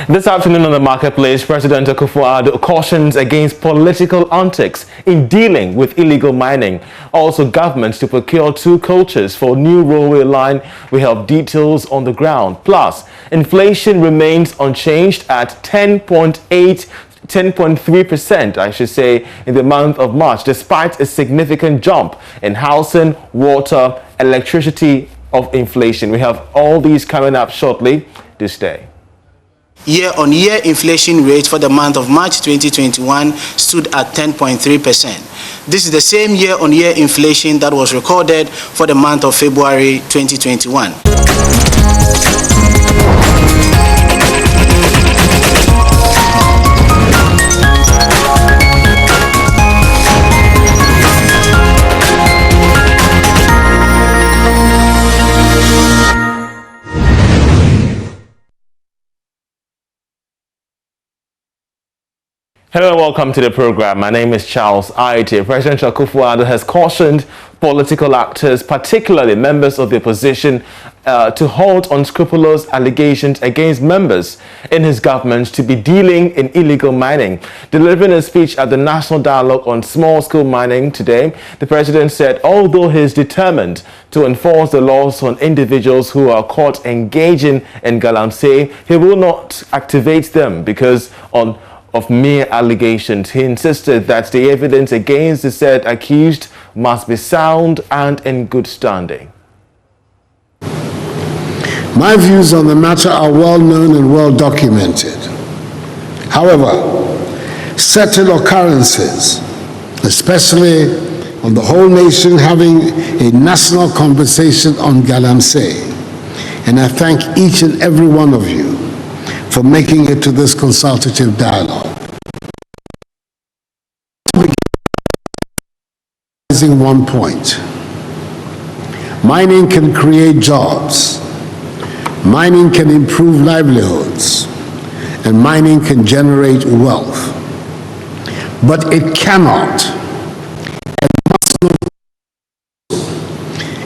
This afternoon on the Marketplace, President Akufo-Addo cautions against political antics in dealing with illegal mining. Also, governments to procure 2 coaches for new railway line. We have details on the ground. Plus, inflation remains unchanged at 10.3%, I should say, in the month of March, despite a significant jump in housing, water, electricity of inflation. We have all these coming up shortly this day. Year-on-year inflation rate for the month of March 2021 stood at 10.3%. This is the same year-on-year inflation that was recorded for the month of February 2021. Hello and welcome to the program. My name is Charles Aite. President Akufo-Addo has cautioned political actors, particularly members of the opposition, to halt unscrupulous allegations against members in his government to be dealing in illegal mining. Delivering a speech at the National Dialogue on Small-Scale Mining today, the president said although he is determined to enforce the laws on individuals who are caught engaging in galamsey, he will not activate them because of mere allegations. He insisted that the evidence against the said accused must be sound and in good standing. My views on the matter are well known and well documented. However, certain occurrences, especially on the whole nation having a national conversation on galamsey, and I thank each and every one of you for making it to this consultative dialogue. One point. Mining can create jobs. Mining can improve livelihoods. And mining can generate wealth. But it cannot and must not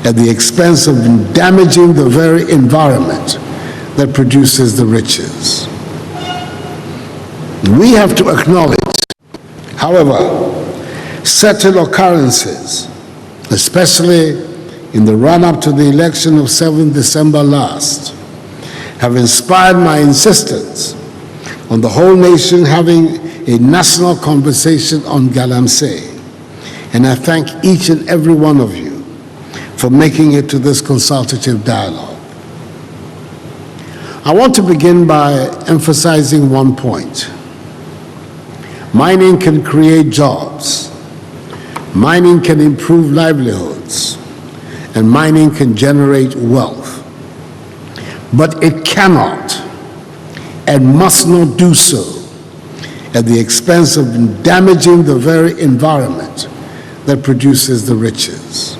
at the expense of damaging the very environment that produces the riches. We have to acknowledge, however, certain occurrences, especially in the run-up to the election of 7 December last, have inspired my insistence on the whole nation having a national conversation on galamsey, and I thank each and every one of you for making it to this consultative dialogue. I want to begin by emphasizing one point. Mining can create jobs. Mining can improve livelihoods. And mining can generate wealth. But it cannot and must not do so at the expense of damaging the very environment that produces the riches.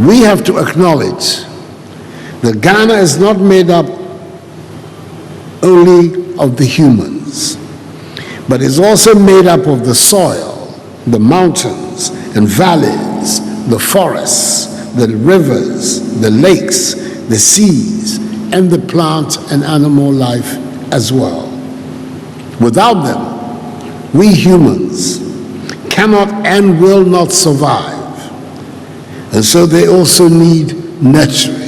We have to acknowledge that Ghana is not made up only of the humans, but is also made up of the soil, the mountains and valleys, the forests, the rivers, the lakes, the seas, and the plant and animal life as well. Without them, we humans cannot and will not survive, and so they also need nurturing.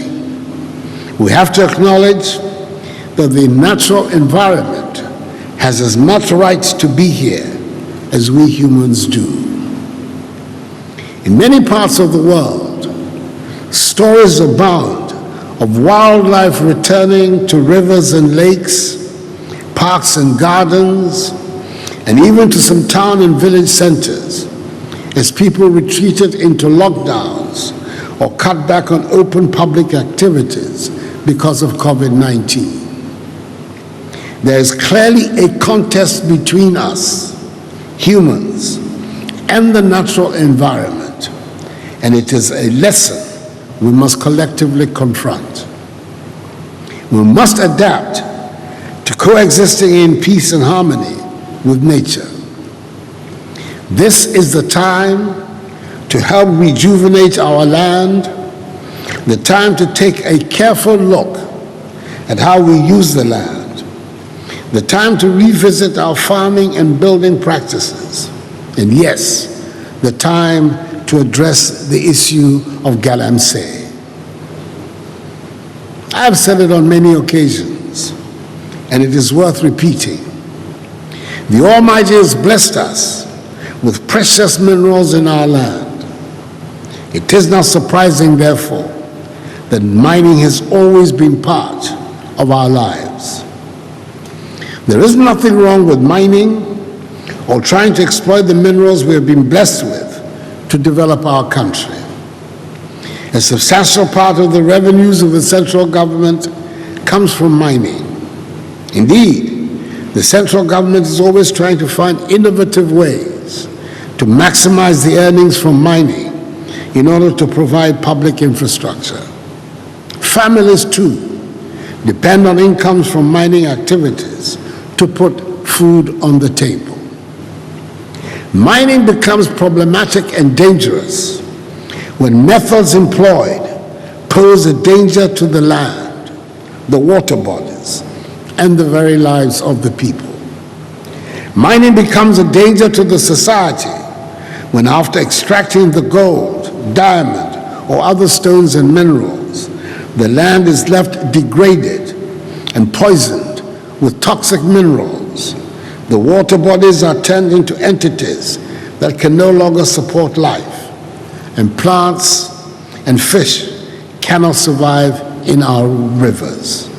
We have to acknowledge that the natural environment has as much right to be here as we humans do. In many parts of the world, stories abound of wildlife returning to rivers and lakes, parks and gardens, and even to some town and village centers as people retreated into lockdowns or cut back on open public activities because of COVID-19. There is clearly a contest between us, humans, and the natural environment, and it is a lesson we must collectively confront. We must adapt to coexisting in peace and harmony with nature. This is the time to help rejuvenate our land, the time to take a careful look at how we use the land, the time to revisit our farming and building practices, and yes, the time to address the issue of galamsey. I've said it on many occasions, and it is worth repeating. The Almighty has blessed us with precious minerals in our land. It is not surprising, therefore, that mining has always been part of our lives. There is nothing wrong with mining or trying to exploit the minerals we have been blessed with to develop our country. A substantial part of the revenues of the central government comes from mining. Indeed, the central government is always trying to find innovative ways to maximize the earnings from mining in order to provide public infrastructure. Families, too, depend on incomes from mining activities to put food on the table. Mining becomes problematic and dangerous when methods employed pose a danger to the land, the water bodies, and the very lives of the people. Mining becomes a danger to the society when, after extracting the gold, diamond, or other stones and minerals, the land is left degraded and poisoned with toxic minerals. The water bodies are turned into entities that can no longer support life, and plants and fish cannot survive in our rivers.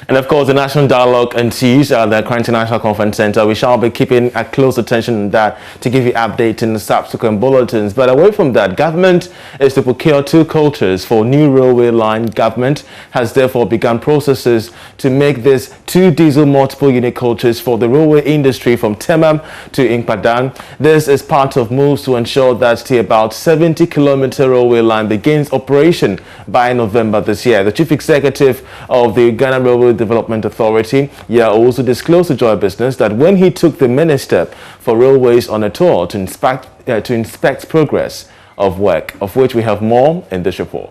And of course, the National Dialogue ensues at the Accra International Conference Center. We shall be keeping a close attention on that to give you updates in subsequent bulletins. But away from that, government is to procure 2 coaches for new railway line. Government has therefore begun processes to make these 2 diesel multiple unit coaches for the railway industry from Temam to Inkpadan. This is part of moves to ensure that the about 70-kilometer railway line begins operation by November this year. The Chief Executive of the Ghana Railway Development Authority, also disclosed to Joy Business that when he took the Minister for Railways on a tour to inspect progress of work, of which we have more in this report.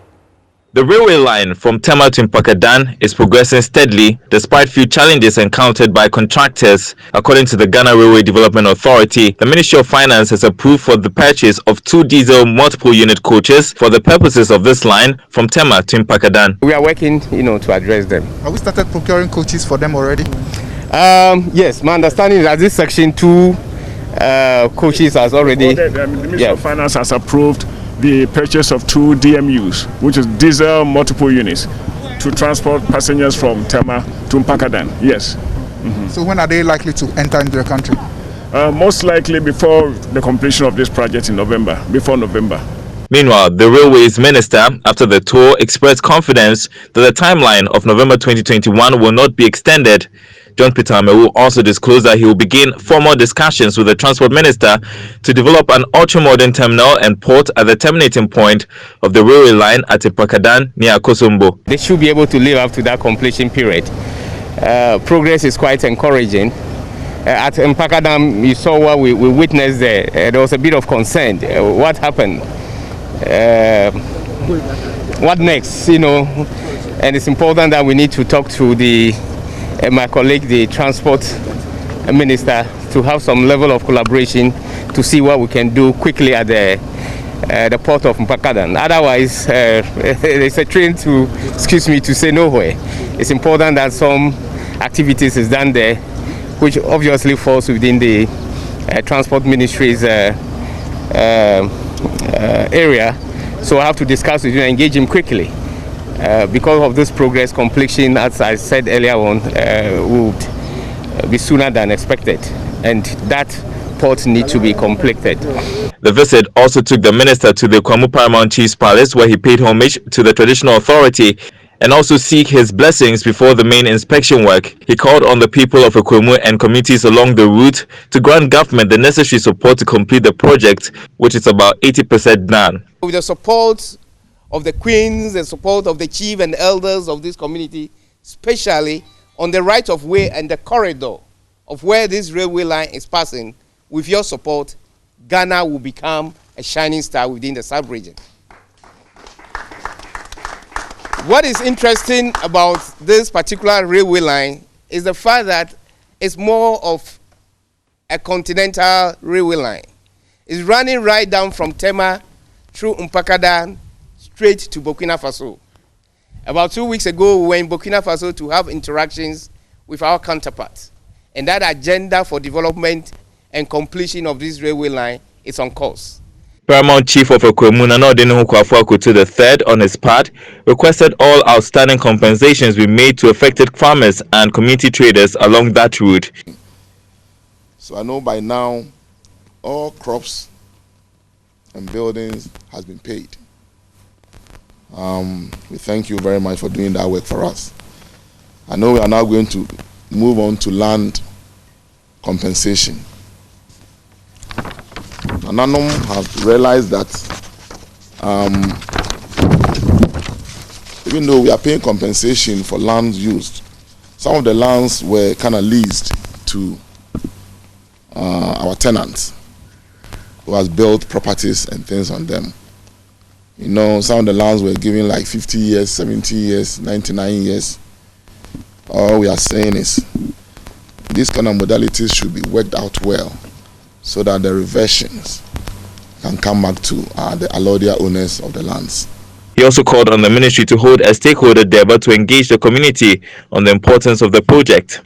The railway line from Tema to Mpakadan is progressing steadily despite few challenges encountered by contractors. According to the Ghana Railway Development Authority, the Ministry of Finance has approved for the purchase of 2 diesel multiple unit coaches for the purposes of this line from Tema to Mpakadan. We are working, to address them. Have we started procuring coaches for them already? Yes, my understanding is that this section 2 coaches has already. The Ministry of Finance has approved the purchase of 2 DMUs, which is diesel multiple units, to transport passengers from Tema to Mpakadan. Yes. So when are they likely to enter into the country? Most likely before the completion of this project in November, before November. Meanwhile, the Railways Minister, after the tour, expressed confidence that the timeline of November 2021 will not be extended. John Peter Amewu also disclosed that he will begin formal discussions with the Transport Minister to develop an ultra-modern terminal and port at the terminating point of the railway line at Ipakadan near Kosombo. They should be able to live up to that completion period. Progress is quite encouraging. At Mpakadan, you saw what we witnessed there. There was a bit of concern. What happened? What next? And it's important that we need to talk to my colleague, the Transport Minister, to have some level of collaboration to see what we can do quickly at the port of Mpakadan. Otherwise, it's a train to say nowhere. It's important that some activities is done there, which obviously falls within the Transport Ministry's area. So I have to discuss with you and engage him quickly. Because of this progress, completion, as I said earlier on, would be sooner than expected, and that port needs to be completed. The visit also took the minister to the Kwamu Paramount Chief's Palace, where he paid homage to the traditional authority and also seek his blessings before the main inspection work. He called on the people of Kwamu and communities along the route to grant government the necessary support to complete the project, which is about 80% done. With the support of the queens, the support of the chief and elders of this community, especially on the right of way and the corridor of where this railway line is passing, with your support, Ghana will become a shining star within the sub-region. What is interesting about this particular railway line is the fact that it's more of a continental railway line. It's running right down from Tema through Mpakadan straight to Burkina Faso. About 2 weeks ago, we were in Burkina Faso to have interactions with our counterparts. And that agenda for development and completion of this railway line is on course. Paramount Chief of Okwemu Nana Kwafuakutu III, on his part, requested all outstanding compensations be made to affected farmers and community traders along that route. So I know by now all crops and buildings has been paid. We thank you very much for doing that work for us. I know we are now going to move on to land compensation. Nananum have realized that even though we are paying compensation for land used, some of the lands were kind of leased to our tenants who has built properties and things on them. You know, some of the lands were given like 50 years, 70 years, 99 years. All we are saying is these kind of modalities should be worked out well so that the reversions can come back to the allodial owners of the lands. He also called on the ministry to hold a stakeholder endeavor to engage the community on the importance of the project.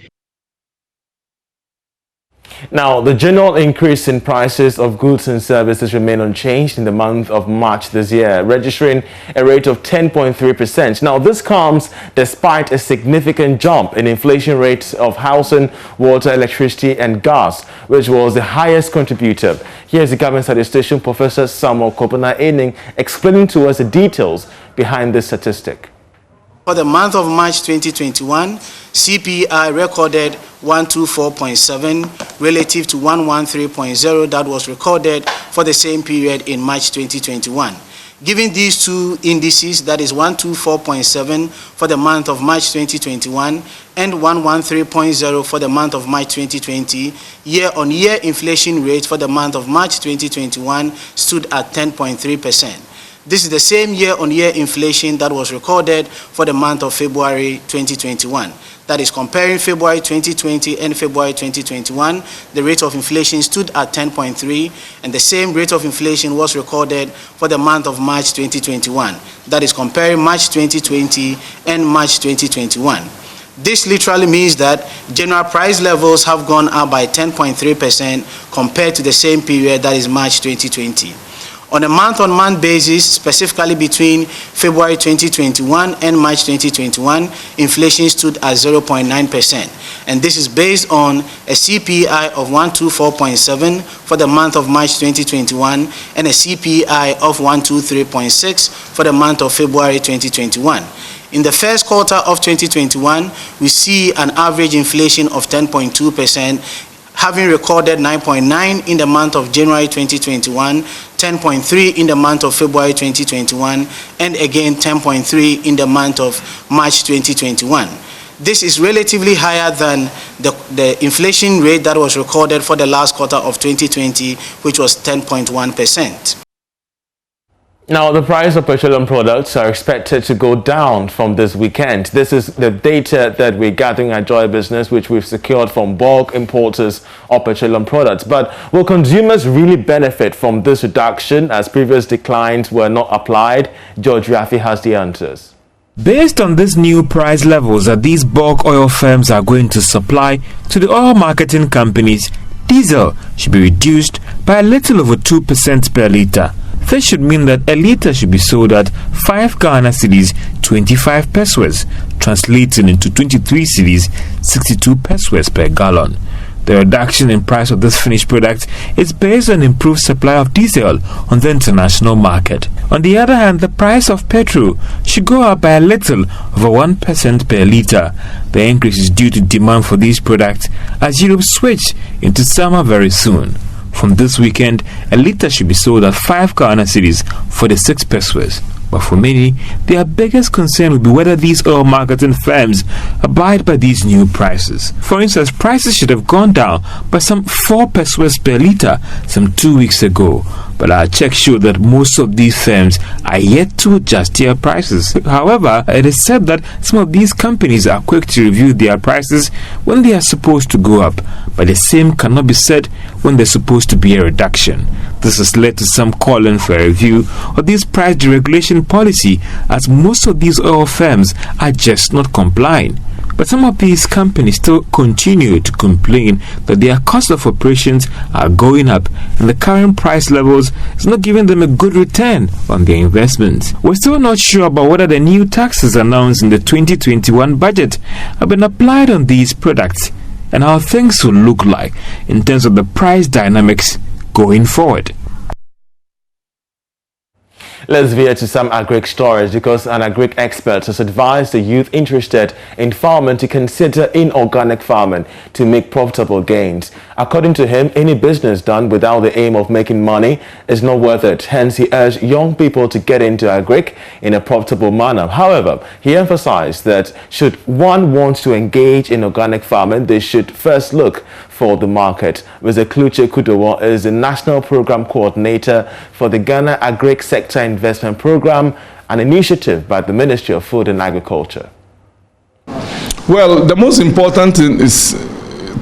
Now, the general increase in prices of goods and services remain unchanged in the month of March this year, registering a rate of 10.3%. Now, this comes despite a significant jump in inflation rates of housing, water, electricity, and gas, which was the highest contributor. Here's the government statistician, Professor Samuel Kopena-Ening, explaining to us the details behind this statistic. For the month of March 2021, CPI recorded 124.7 relative to 113.0 that was recorded for the same period in March 2021. Given these two indices, that is 124.7 for the month of March 2021 and 113.0 for the month of March 2020, year-on-year inflation rate for the month of March 2021 stood at 10.3%. This is the same year-on-year inflation that was recorded for the month of February 2021. That is, comparing February 2020 and February 2021, the rate of inflation stood at 10.3, and the same rate of inflation was recorded for the month of March 2021. That is, comparing March 2020 and March 2021. This literally means that general price levels have gone up by 10.3% compared to the same period, that is March 2020. On a month-on-month basis, specifically between February 2021 and March 2021, inflation stood at 0.9%. And this is based on a CPI of 124.7 for the month of March 2021 and a CPI of 123.6 for the month of February 2021. In the first quarter of 2021, we see an average inflation of 10.2%, having recorded 9.9 in the month of January 2021, 10.3 in the month of February 2021, and again 10.3 in the month of March 2021. This is relatively higher than the inflation rate that was recorded for the last quarter of 2020, which was 10.1%. Now, the price of petroleum products are expected to go down from this weekend. This is the data that we're gathering at Joy Business, which we've secured from bulk importers of petroleum products. But will consumers really benefit from this reduction as previous declines were not applied? George Raffi has the answers. Based on these new price levels that these bulk oil firms are going to supply to the oil marketing companies, diesel should be reduced by a little over 2% per litre. This should mean that a litre should be sold at 5 Ghana cedis 25 pesos, translating into 23 cedis 62 pesos per gallon. The reduction in price of this finished product is based on improved supply of diesel on the international market. On the other hand, the price of petrol should go up by a little over 1% per litre. The increase is due to demand for these products as Europe switch into summer very soon. From this weekend, a litre should be sold at 5 Ghana cedis for the 6 pesos. But for many, their biggest concern will be whether these oil marketing firms abide by these new prices. For instance, prices should have gone down by some 4 pesos per litre some 2 weeks ago. but our checks show that most of these firms are yet to adjust their prices. However, it is said that some of these companies are quick to review their prices when they are supposed to go up, but the same cannot be said when there's supposed to be a reduction. This has led to some calling for a review of this price deregulation policy, as most of these oil firms are just not complying. But some of these companies still continue to complain that their cost of operations are going up and the current price levels is not giving them a good return on their investments. We're still not sure about whether the new taxes announced in the 2021 budget have been applied on these products and how things will look like in terms of the price dynamics going forward. Let's veer to some agric stories because an agric expert has advised the youth interested in farming to consider inorganic farming to make profitable gains. According to him, any business done without the aim of making money is not worth it. Hence, he urged young people to get into agric in a profitable manner. However, he emphasized that should one want to engage in organic farming, they should first look for the market. Mr. Kluche Kudowo is the National Program Coordinator for the Ghana Agric Sector Investment Program, an initiative by the Ministry of Food and Agriculture. Well, the most important thing is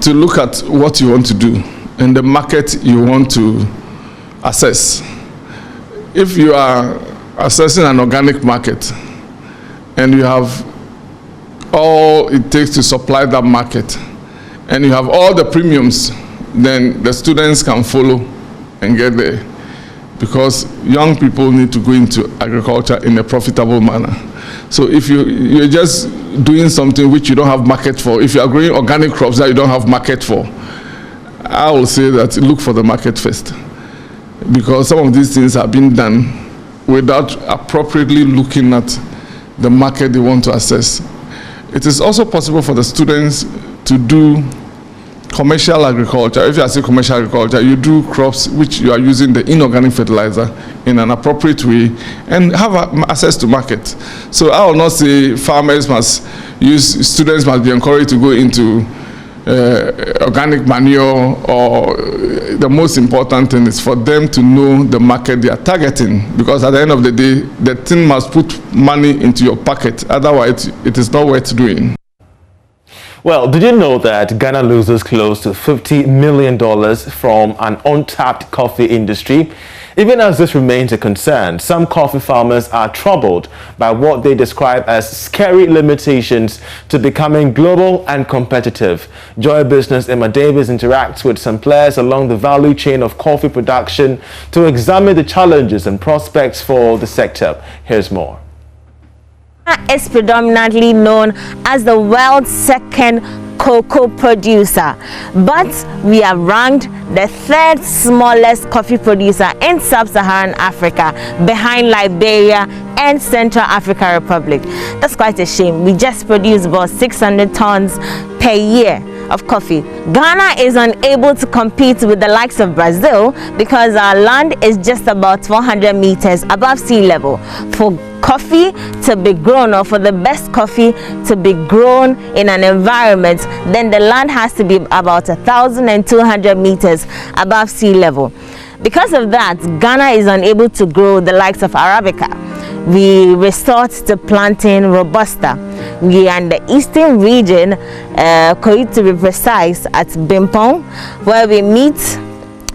to look at what you want to do and the market you want to assess. If you are assessing an organic market and you have all it takes to supply that market and you have all the premiums, then the students can follow and get there, because young people need to go into agriculture in a profitable manner. So if you're just doing something which you don't have market for, if you are growing organic crops that you don't have market for, I will say that look for the market first, because some of these things have been done without appropriately looking at the market they want to assess. It is also possible for the students to do commercial agriculture. If you are saying commercial agriculture, you do crops which you are using the inorganic fertilizer in an appropriate way and have access to market. So I will not say farmers must use, students must be encouraged to go into organic manure, or the most important thing is for them to know the market they are targeting, because at the end of the day, the thing must put money into your pocket, otherwise it is not worth doing. Well, did you know that Ghana loses close to $50 million from an untapped coffee industry? Even as this remains a concern, some coffee farmers are troubled by what they describe as scary limitations to becoming global and competitive. Joy Business Emma Davis interacts with some players along the value chain of coffee production to examine the challenges and prospects for the sector. Here's more. Is predominantly known as the world's second cocoa producer, but we are ranked the third smallest coffee producer in sub-Saharan Africa, behind Liberia and Central African Republic. That's quite a shame. We just produce about 600 tons per year of coffee. Ghana is unable to compete with the likes of Brazil because our land is just about 400 meters above sea level. For coffee to be grown, or for the best coffee to be grown in an environment, then the land has to be about 1,200 meters above sea level. Because of that, Ghana is unable to grow the likes of Arabica. We resort to planting Robusta. We are in the eastern region, Koit to be precise, at Bimpong, where we meet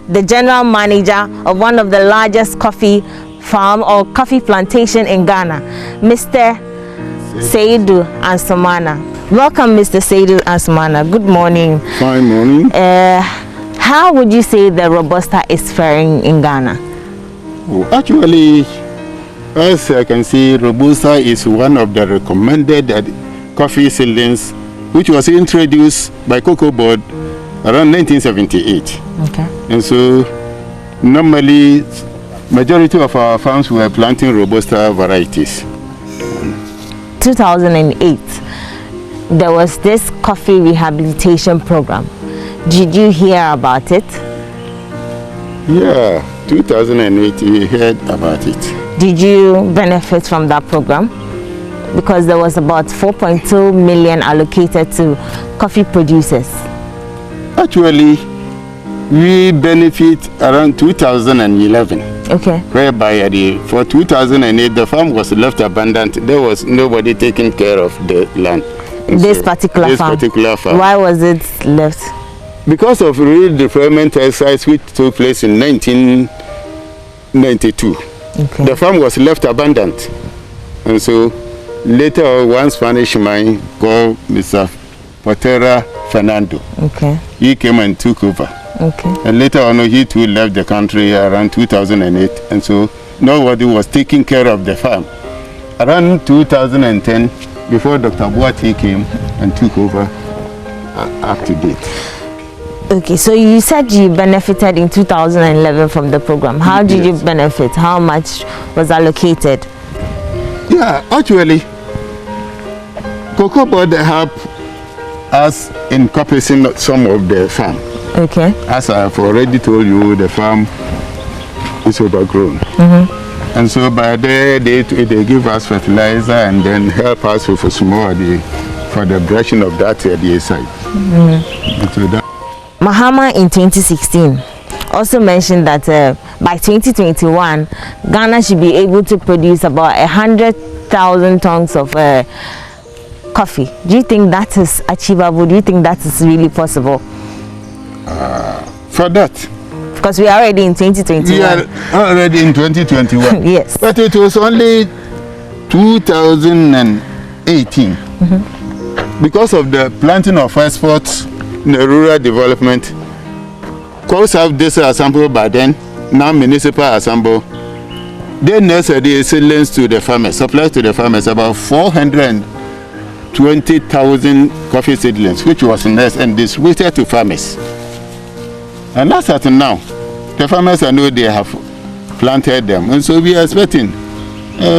the general manager of one of the largest coffee farm or coffee plantation in Ghana, Mr. Seidu Ansumana. Welcome, Mr. Seidu Ansumana. Good morning. Fine morning. How would you say the Robusta is faring in Ghana? Oh, actually, as I can see, Robusta is one of the recommended coffee seedlings which was introduced by Cocoa Board around 1978. Okay. And so, normally, majority of our farms were planting Robusta varieties. 2008, there was this coffee rehabilitation program. Did you hear about it? Yeah, 2008 we heard about it. Did you benefit from that program? Because there was about 4.2 million allocated to coffee producers. Actually, we benefit around 2011. Okay. Whereby for 2008 the farm was left abandoned. There was nobody taking care of the land. This particular farm. Why was it left? Because of real development exercise which took place in 1992. Okay. The farm was left abandoned. And so later one Spanish man called Mr. Portera Fernando. Okay. He came and took over. Okay. And later on he too left the country around 2008. And so nobody was taking care of the farm. Around 2010, before Dr. Boati came and took over up to date. Okay, so you said you benefited in 2011 from the program. How did you benefit? How much was allocated? Yeah, actually, Cocoa Board helped us in purchasing some of the farm. Okay. As I've already told you, the farm is overgrown. And so by there, they give us fertilizer and then help us with a small for the brushing of that side. So that Mahama in 2016 also mentioned that by 2021, Ghana should be able to produce about 100,000 tons of coffee. Do you think that is achievable? Do you think that is really possible? For that? Because we are already in 2021. We are already in 2021. Yes. But it was only 2018. Because of the planting of exports in the rural development, course have this assemble by then, now municipal assemble. They necessarily excellence to the farmers, supplies to the farmers about 420,000 coffee seedlings, which was next and distributed to farmers. And that's at now. The farmers I know they have planted them. And so we are expecting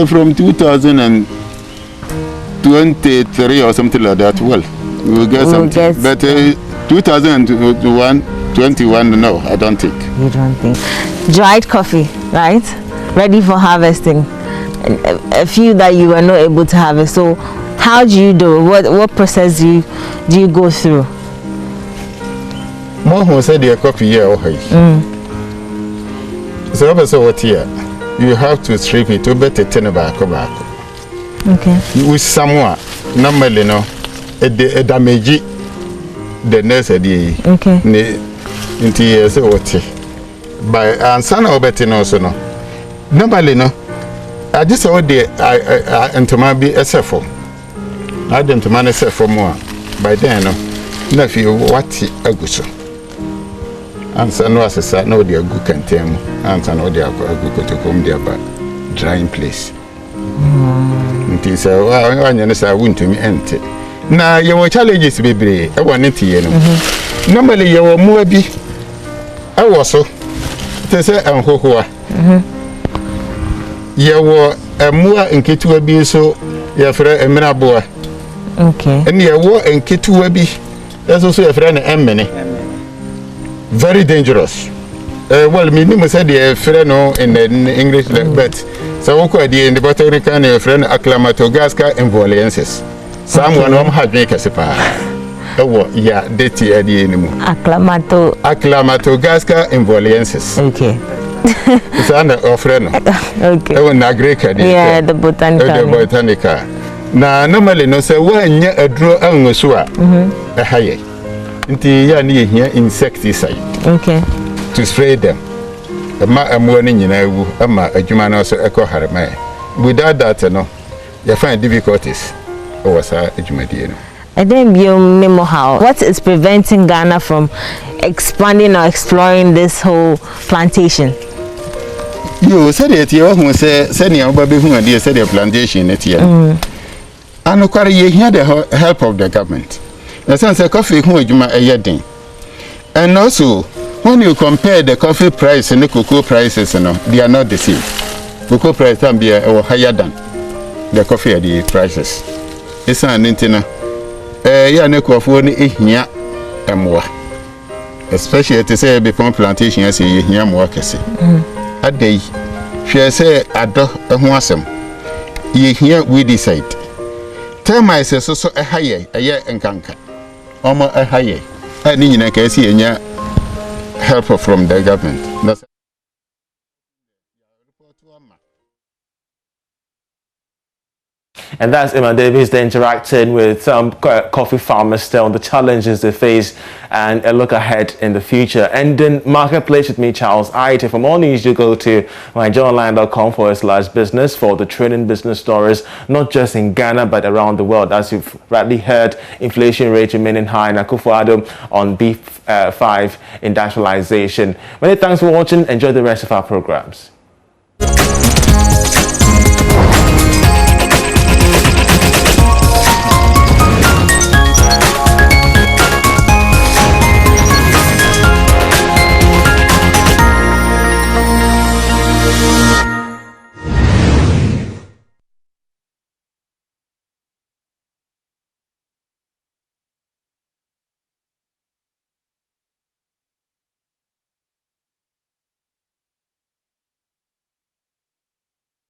from 2023 or something like that. Well, we will get something. But 2021, no, I don't think. You don't think? Dried coffee, right? Ready for harvesting. A few that you were not able to harvest. So how do you do? What process do you go through? More who said your coffee here. So what here? You have to strip it to better tobacco. Okay. With someone normally no a damage the nurse okay. Into years what by and son or better no so no. Normally no. I just saw the and to my be a self. I didn't manage for more. By then no. Nephew what a good so. And so no assessor no dear good can tell me and so no dear good to come there but drying place. It is a wouldn't to me empty. Now your challenges baby I want it here. Normally you were more be I was so they say and who you were a more in Kitu be so your friend Eminaboa. Okay. And you were in Kitu be that's also a friend Emily. Very dangerous. Well, me name said the friend in the English, but so in the botanical friend acclimatogasca involiensis. Someone had make a sepa. Oh, yeah, dirty idea anymore. Acclimatogasca involiensis. Okay. It's under a friend. Okay. Oh, na Greek. Yeah, the botanica. Now, normally, no, say, when you draw on Sua, a higher. Until you need here insecticide. Okay. To spray them. A morning, you know, a human also echo her. Without that, no, you find difficulties. Or was a human. And then you memo how. What is preventing Ghana from expanding or exploring this whole plantation? You said it, you almost said your baby who and you said your plantation it here. And you hear the help of the government. The sense of coffee who you might a yedding. And also, when you compare the coffee price and the cocoa prices, they are not the same. Cocoa price can be higher than the coffee at the prices. It's an antenna. Yeah, here and more. Especially to say before plantation, I say here more. A day, she say, I don't want ye here we decide. Tell myself so a higher, a year and canker. Almost a higher. I need a case here. help from the government. And that's Emma Davis interacting with some coffee farmers still on the challenges they face and a look ahead in the future. And then Marketplace with me, Charles Aite. For more news, you go to myjournline.com/business for the trending business stories, not just in Ghana but around the world. As you've rightly heard, inflation rate remaining high and Akufo-Addo on B5 industrialization. Many thanks for watching. Enjoy the rest of our programs.